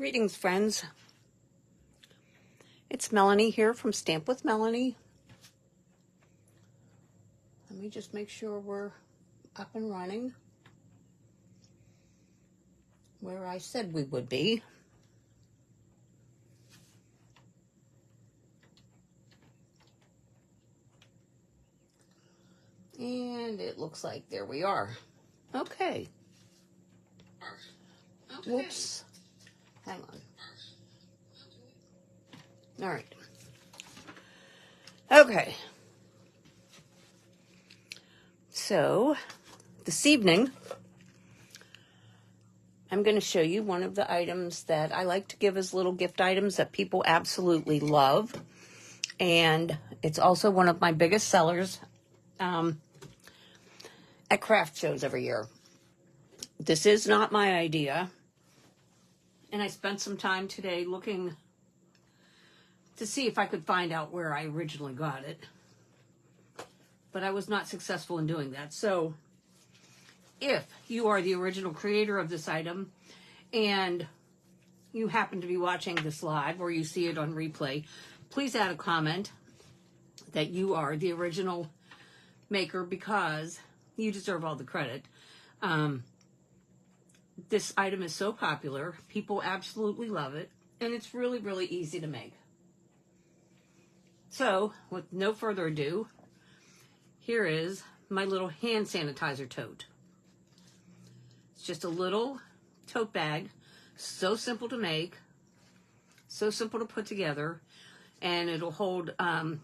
Greetings, friends. It's Melanie here from Stamp with Melanie. Let me just make sure we're up and running where I said we would be. And it looks like there we are. Okay. Whoops. Hang on. All right. Okay. So, this evening, I'm going to show you one of the items that I like to give as little gift items that people absolutely love. And it's also one of my biggest sellers at craft shows every year. This is not my idea. And I spent some time today looking to see if I could find out where I originally got it. But I was not successful in doing that. So if you are the original creator of this item and you happen to be watching this live or you see it on replay, please add a comment that you are the original maker because you deserve all the credit. This item is so popular, people absolutely love it, and it's really, really easy to make. So, with no further ado, here is my little hand sanitizer tote. It's just a little tote bag, so simple to make, so simple to put together, and it'll hold one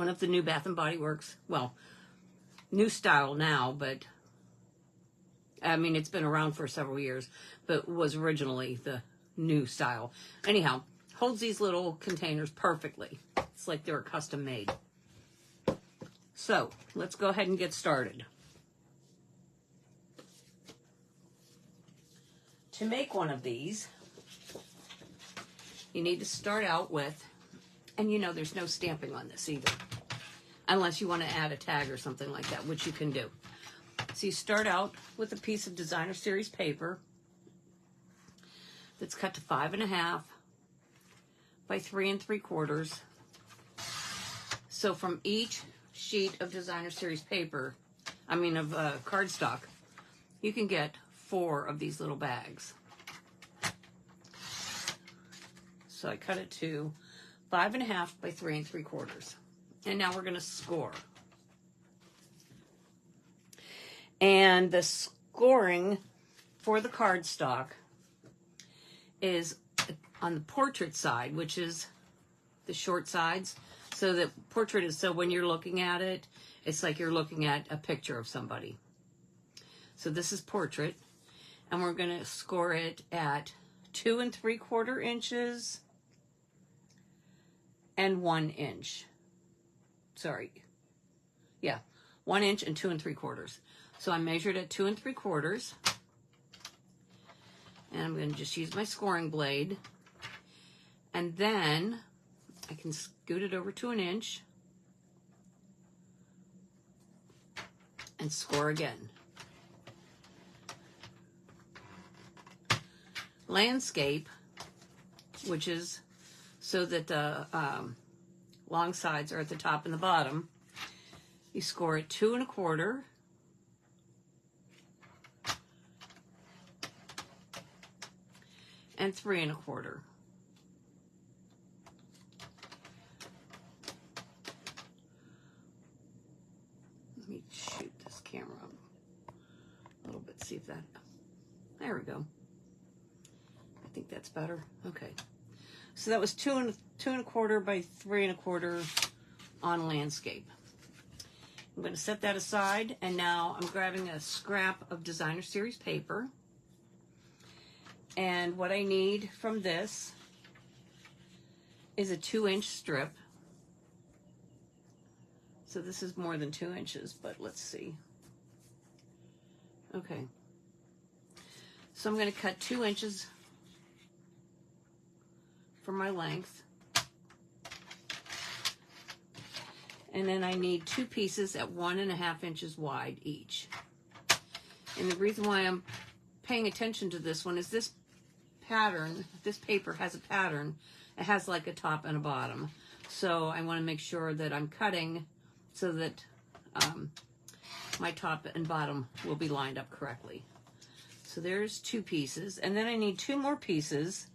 of the new Bath & Body Works, well, new style now, but I mean, it's been around for several years, but was originally the new style. Anyhow, holds these little containers perfectly. It's like they're custom made. So, let's go ahead and get started. To make one of these, you need to start out with, and you know there's no stamping on this either, unless you want to add a tag or something like that, which you can do. So you start out with a piece of designer series paper that's cut to 5.5 by 3 3/4. So from each sheet of designer series paper, of cardstock, you can get 4 of these little bags. So I cut it to 5.5 by 3 3/4. And now we're going to score. And the scoring for the cardstock is on the portrait side, which is the short sides. So the portrait is, so when you're looking at it, it's like you're looking at a picture of somebody. So this is portrait, and we're going to score it at 2 3/4 inches and 1 inch. 1 inch and 2 3/4. So I measured at 2 3/4, and I'm going to just use my scoring blade, and then I can scoot it over to 1 inch and score again. Landscape, which is so that the long sides are at the top and the bottom, you score at 2 1/4. And 3 1/4. Let me shoot this camera a little bit, see if that, there we go. I think that's better. Okay. So that was 2 1/4 by 3 1/4 on landscape. I'm going to set that aside, and now I'm grabbing a scrap of designer series paper. And what I need from this is a 2-inch strip. So this is more than 2 inches, but let's see. Okay. So I'm going to cut 2 inches for my length. And then I need 2 pieces at 1.5 inches wide each. And the reason why I'm paying attention to this one is this pattern, this paper has a pattern. It has like a top and a bottom. So I want to make sure that I'm cutting so that my top and bottom will be lined up correctly. So there's 2 pieces. And then I need 2 more pieces,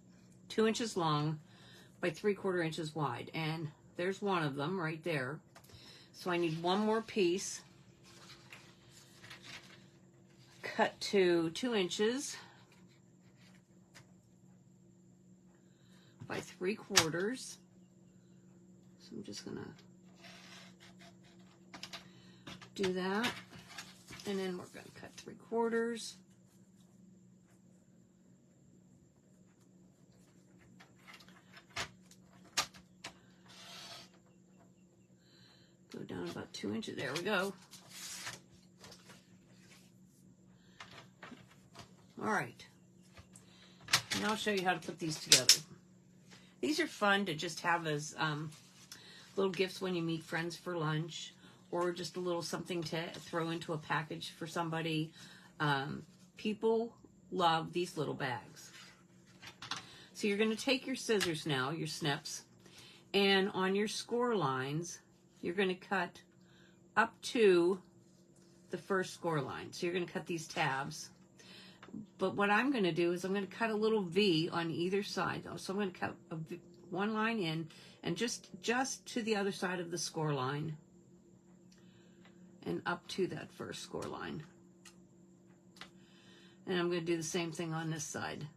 2 inches long by 3/4 inches wide. And there's one of them right there. So I need 1 more piece cut to 2 inches by 3/4. So I'm just gonna do that, and then we're gonna cut 3/4. Go down about 2 inches. There we go. All right. Now I'll show you how to put these together. These are fun to just have as little gifts when you meet friends for lunch, or just a little something to throw into a package for somebody. People love these little bags. So you're going to take your scissors now, your snips, and on your score lines, you're going to cut up to the first score line. So you're going to cut these tabs. But what I'm going to do is I'm going to cut a little V on either side. So I'm going to cut one line in and just to the other side of the score line and up to that first score line. And I'm going to do the same thing on this side.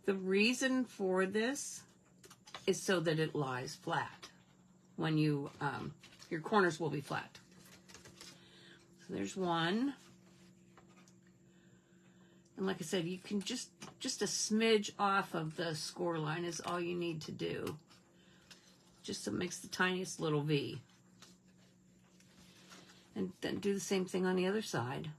The reason for this is so that it lies flat. When you, your corners will be flat. So there's one. And like I said, you can just a smidge off of the score line is all you need to do. Just so it makes the tiniest little V. And then do the same thing on the other side.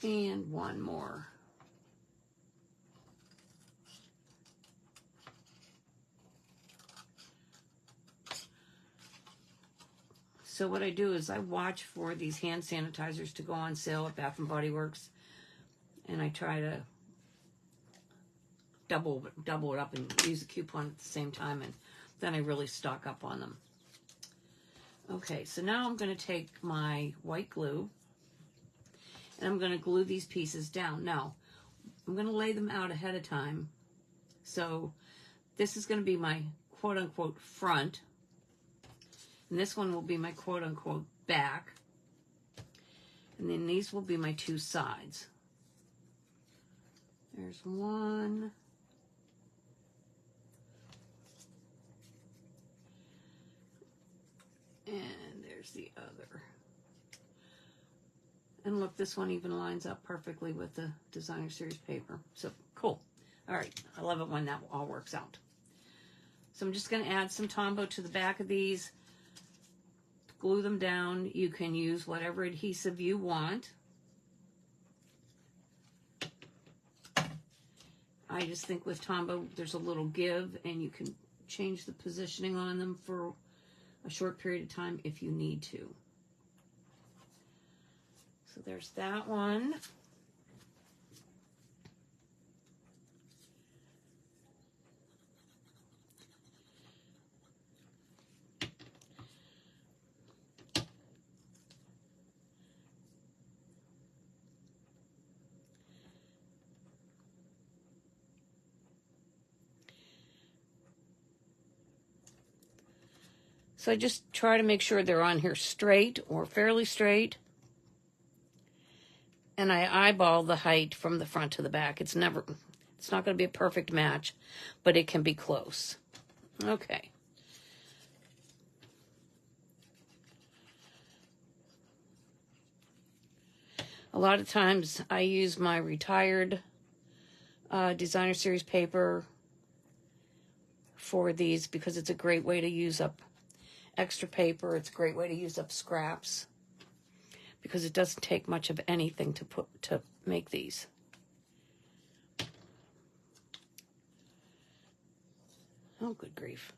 And one more. So what I do is I watch for these hand sanitizers to go on sale at Bath & Body Works, and I try to double it up and use a coupon at the same time, and then I really stock up on them. Okay, so now I'm going to take my white glue, and I'm going to glue these pieces down. Now, I'm going to lay them out ahead of time. So this is going to be my quote-unquote front. And this one will be my quote-unquote back. And then these will be my 2 sides. There's one. And there's the other. And look, this one even lines up perfectly with the designer series paper. So cool. All right, I love it when that all works out. So I'm just going to add some Tombow to the back of these. Glue them down. You can use whatever adhesive you want. I just think with Tombow there's a little give, and you can change the positioning on them for a short period of time if you need to. So there's that one. So I just try to make sure they're on here straight or fairly straight. And I eyeball the height from the front to the back. It's not going to be a perfect match, but it can be close. Okay. A lot of times I use my retired designer series paper for these because it's a great way to use up extra paper. It's a great way to use up scraps because it doesn't take much of anything to make these. Oh, good grief.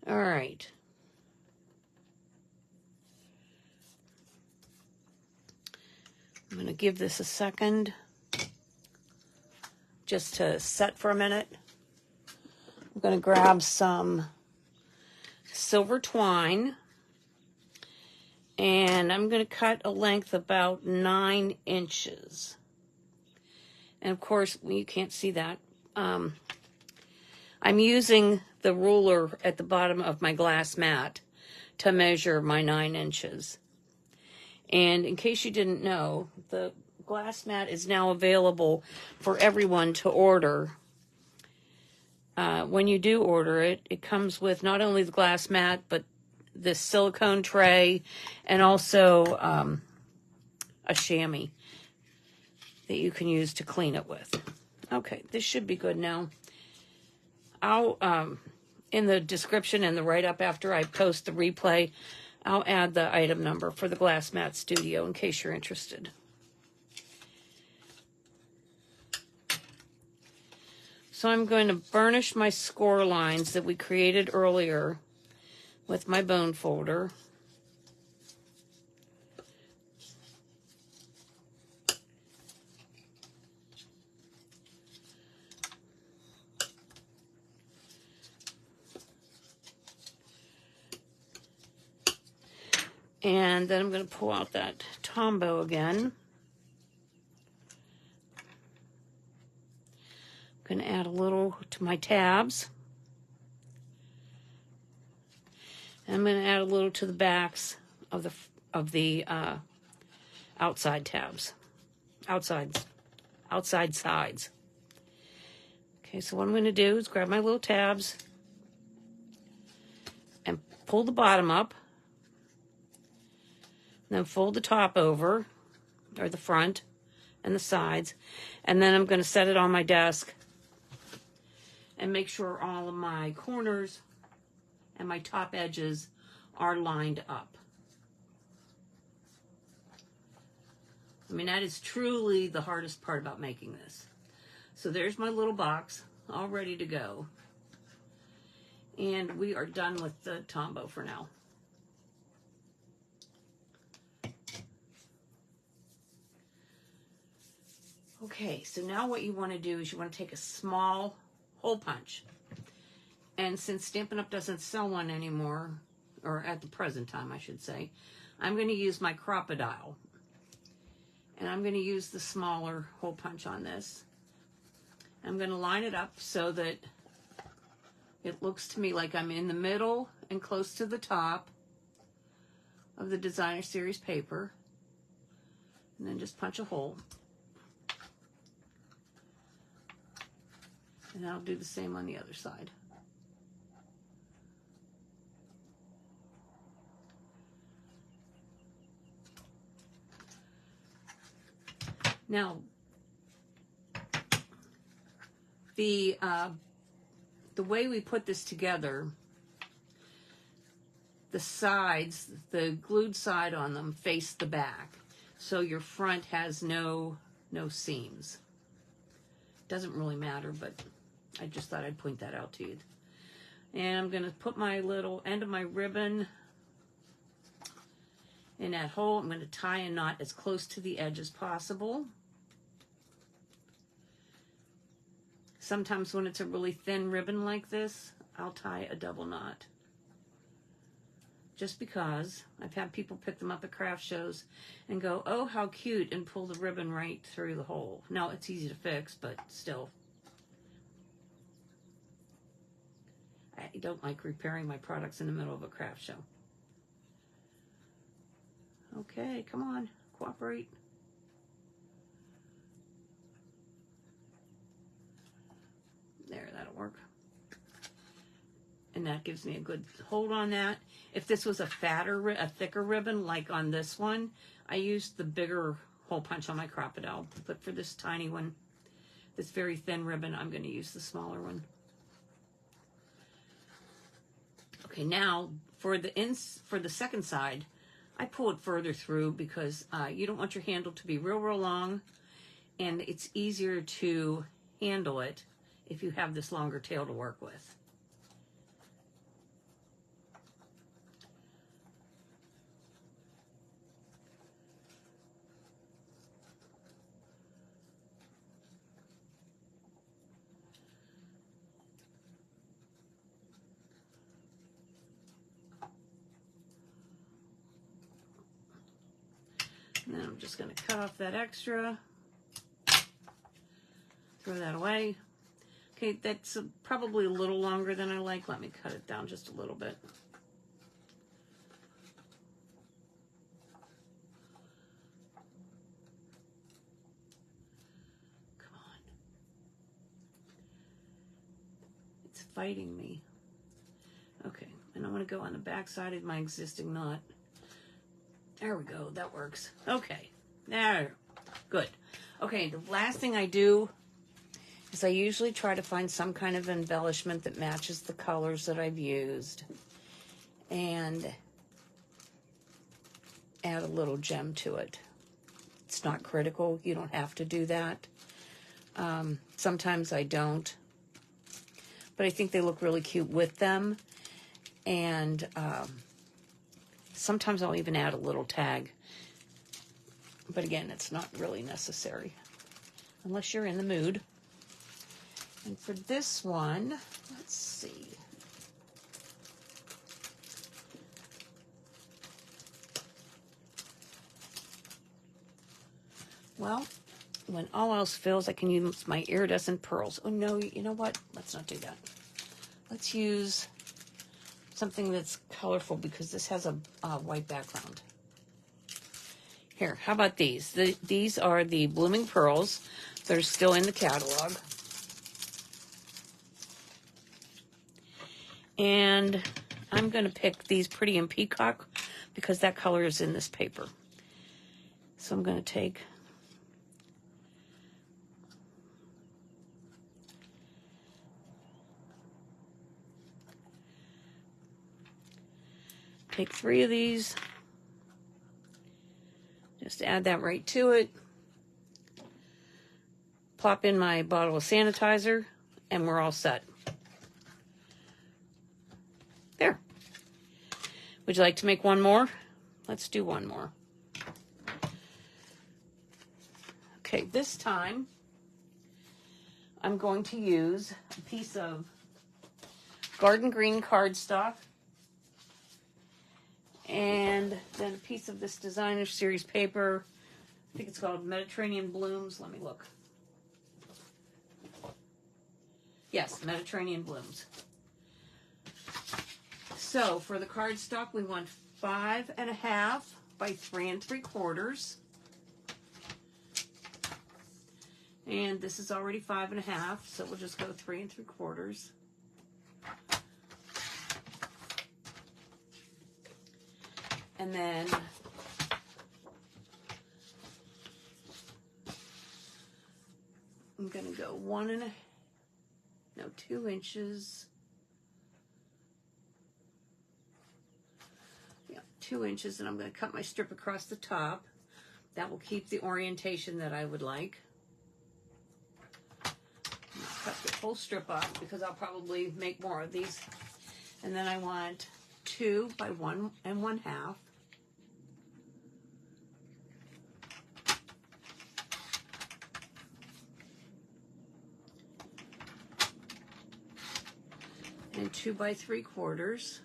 All right. I'm going to give this a second just to set for a minute. I'm going to grab some silver twine, and I'm going to cut a length about 9 inches. And of course, you can't see that. I'm using the ruler at the bottom of my glass mat to measure my 9 inches. And in case you didn't know, the glass mat is now available for everyone to order. When you do order it, it comes with not only the glass mat, but this silicone tray and also a chamois that you can use to clean it with. Okay, this should be good now. I'll, in the description and the write-up after I post the replay, I'll add the item number for the Glass Mat Studio in case you're interested. So I'm going to burnish my score lines that we created earlier with my bone folder. And then I'm going to pull out that Tombow again. I'm going to add a little to my tabs. And I'm going to add a little to the backs of the outside tabs. Outside sides. Okay, so what I'm going to do is grab my little tabs and pull the bottom up. Then fold the top over, or the front and the sides, and then I'm going to set it on my desk and make sure all of my corners and my top edges are lined up. I mean, that is truly the hardest part about making this. So there's my little box all ready to go. And we are done with the Tombow for now. Okay, so now what you want to do is you want to take a small hole punch. And since Stampin' Up! Doesn't sell one anymore, or at the present time I should say, I'm going to use my Crocodile. And I'm going to use the smaller hole punch on this. I'm going to line it up so that it looks to me like I'm in the middle and close to the top of the Designer Series paper. And then just punch a hole. And I'll do the same on the other side. Now, the way we put this together, the sides, the glued side on them face the back, so your front has no seams. Doesn't really matter, but I just thought I'd point that out to you. And I'm going to put my little end of my ribbon in that hole. I'm going to tie a knot as close to the edge as possible. Sometimes when it's a really thin ribbon like this, I'll tie a double knot. Just because I've had people pick them up at craft shows and go, oh, how cute, and pull the ribbon right through the hole. Now, it's easy to fix, but still. I don't like repairing my products in the middle of a craft show. Okay, come on, cooperate. There, that'll work. And that gives me a good hold on that. If this was a thicker ribbon, like on this one, I used the bigger hole punch on my Crocodile. But for this tiny one, this very thin ribbon, I'm going to use the smaller one. Okay, now For the second side, I pull it further through because you don't want your handle to be real long, and it's easier to handle it if you have this longer tail to work with. And then I'm just going to cut off that extra, throw that away. Okay, that's probably a little longer than I like. Let me cut it down just a little bit. Come on. It's fighting me. Okay, and I'm going to go on the back side of my existing knot. There we go, that works. Okay, there, good. Okay, the last thing I do is I usually try to find some kind of embellishment that matches the colors that I've used and add a little gem to it. It's not critical, you don't have to do that. Sometimes I don't, but I think they look really cute with them. And sometimes I'll even add a little tag. But again, it's not really necessary unless you're in the mood. And for this one, let's see. Well, when all else fails, I can use my iridescent pearls. Oh no, you know what? Let's not do that. Let's use something that's colorful because this has a white background. Here, how about these? These are the Blooming Pearls. They're still in the catalog. And I'm going to pick these Pretty in Peacock because that color is in this paper. So I'm going to take take 3 of these. Just add that right to it. Plop in my bottle of sanitizer, and we're all set. There. Would you like to make one more? Let's do one more. Okay, this time I'm going to use a piece of garden green cardstock and then a piece of this designer series paper. I think it's called Mediterranean Blooms. Let me look. Yes, Mediterranean Blooms. So for the cardstock, we want 5.5 by 3 3/4. And this is already 5.5, so we'll just go 3 3/4. And then I'm going to go 2 inches. Yeah, 2 inches, and I'm going to cut my strip across the top. That will keep the orientation that I would like. Cut the whole strip off because I'll probably make more of these. And then I want 2 by 1 1/2. And 2 by 3/4.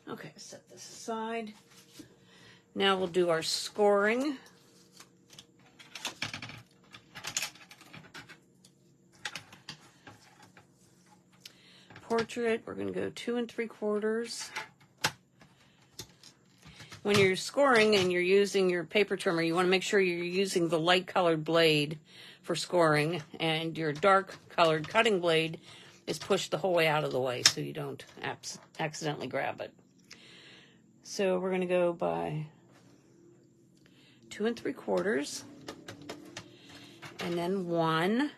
Okay, set this aside. Now we'll do our scoring. Portrait, we're going to go 2 3/4. When you're scoring and you're using your paper trimmer, you want to make sure you're using the light colored blade for scoring, and your dark colored cutting blade is pushed the whole way out of the way so you don't accidentally grab it. So we're going to go by 2 3/4. and then 1.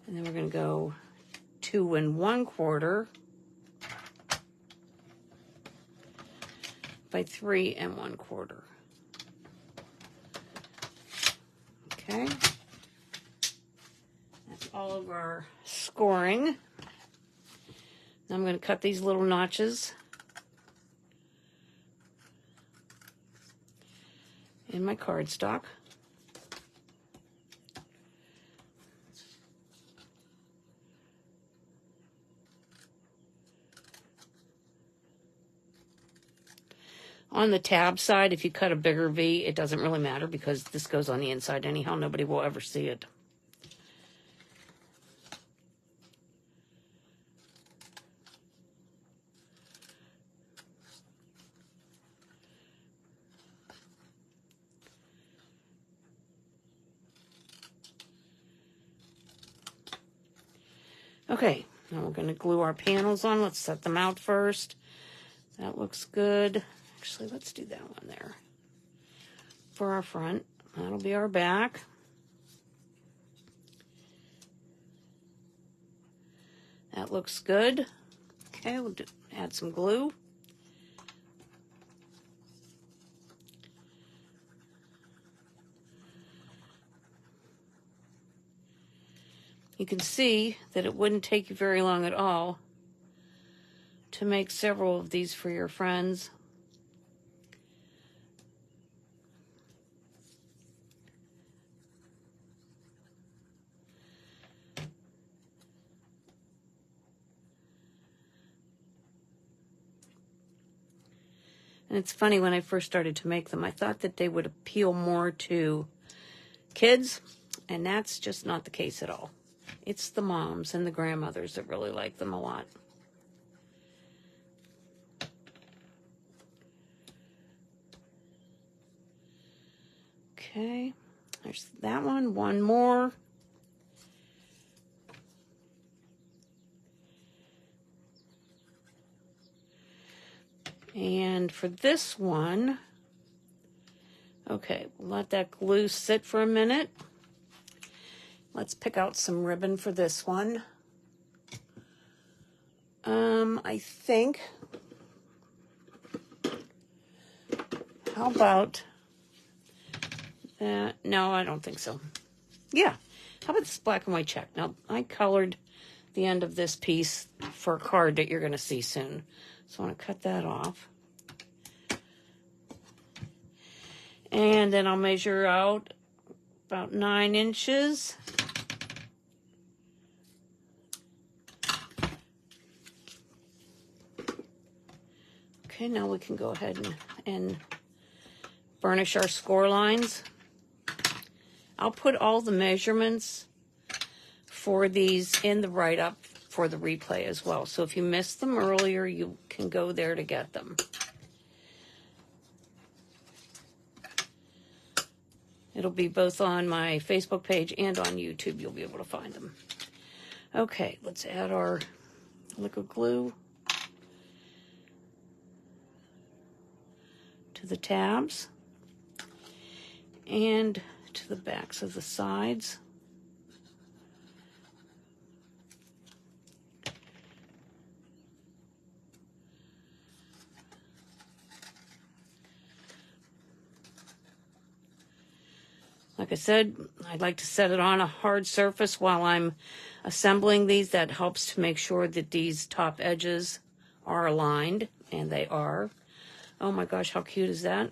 And then we're going to go 2 1/4 by 3 1/4. Okay. That's all of our scoring. Now I'm going to cut these little notches in my cardstock. On the tab side, if you cut a bigger V, it doesn't really matter because this goes on the inside anyhow. Nobody will ever see it. Okay, now we're going to glue our panels on. Let's set them out first. That looks good. Actually, let's do that one there for our front. That'll be our back. That looks good. Okay, we'll add some glue. You can see that it wouldn't take you very long at all to make several of these for your friends. And it's funny, when I first started to make them, I thought that they would appeal more to kids, and that's just not the case at all. It's the moms and the grandmothers that really like them a lot. Okay, there's that one. One more. And for this one, okay, we'll let that glue sit for a minute. Let's pick out some ribbon for this one. I think, how about that? No, I don't think so. Yeah, how about this black and white check? Now, I colored the end of this piece for a card that you're going to see soon. So I want to cut that off. And then I'll measure out about 9 inches. Okay, now we can go ahead and burnish our score lines. I'll put all the measurements for these in the write-up for the replay as well. So if you missed them earlier, you can go there to get them. It'll be both on my Facebook page and on YouTube. You'll be able to find them. Okay, let's add our liquid glue to the tabs and to the backs of the sides. Like I said, I'd like to set it on a hard surface while I'm assembling these. That helps to make sure that these top edges are aligned, and they are. Oh my gosh, how cute is that?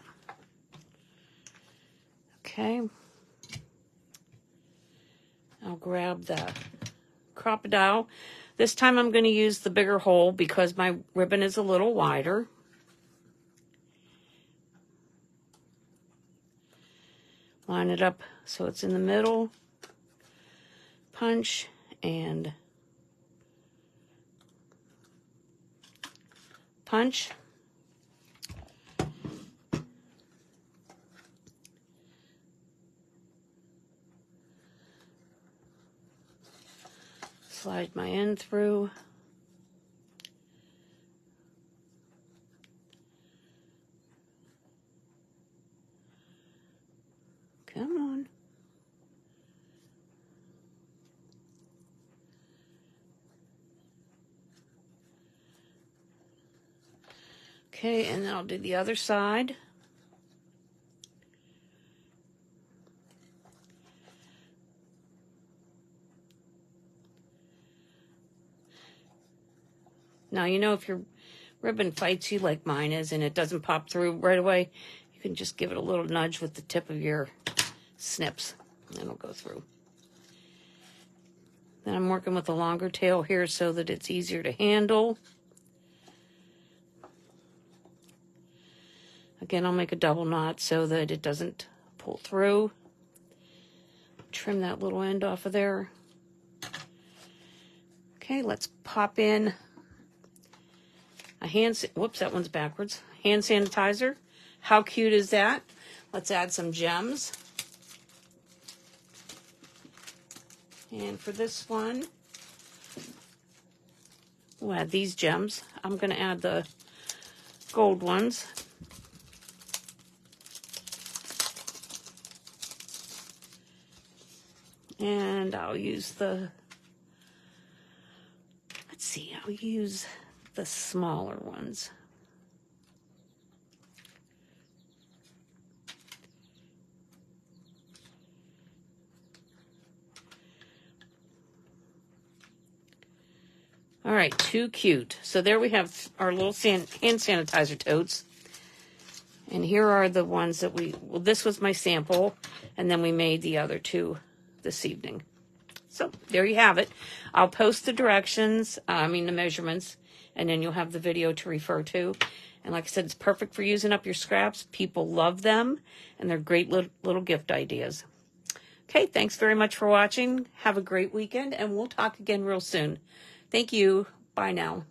Okay. I'll grab the crocodile. This time I'm going to use the bigger hole because my ribbon is a little wider. Line it up so it's in the middle. Punch and punch. Slide my end through. Come on. Okay, and then I'll do the other side. Now, you know, if your ribbon fights you like mine is and it doesn't pop through right away, you can just give it a little nudge with the tip of your snips and it'll go through. Then I'm working with a longer tail here so that it's easier to handle. Again, I'll make a double knot so that it doesn't pull through. Trim that little end off of there. Okay, let's pop in a whoops, that one's backwards. Hand sanitizer. How cute is that? Let's add some gems. And for this one, we'll add these gems. I'm going to add the gold ones. And I'll use I'll use the smaller ones. All right, too cute. So there we have our little hand sanitizer totes. And here are the ones that this was my sample, and then we made the other two this evening. So there you have it. I'll post the directions, the measurements, and then you'll have the video to refer to. And like I said, it's perfect for using up your scraps. People love them, and they're great little gift ideas. Okay, thanks very much for watching. Have a great weekend, and we'll talk again real soon. Thank you. Bye now.